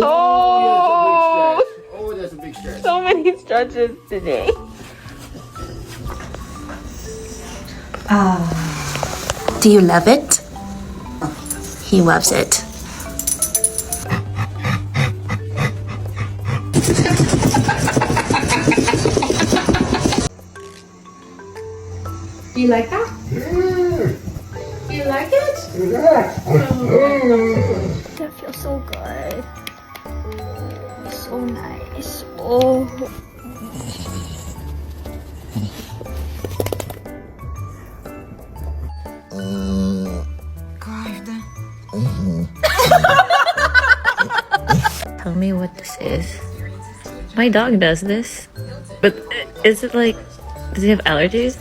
Oh, Oh, that's a big stretch. so many stretches today. Do you love it? He loves it. Do you like that? Do you like it? That feels so good. So nice. Oh. Tell me what this is. My dog does this. But is it like, does he have allergies?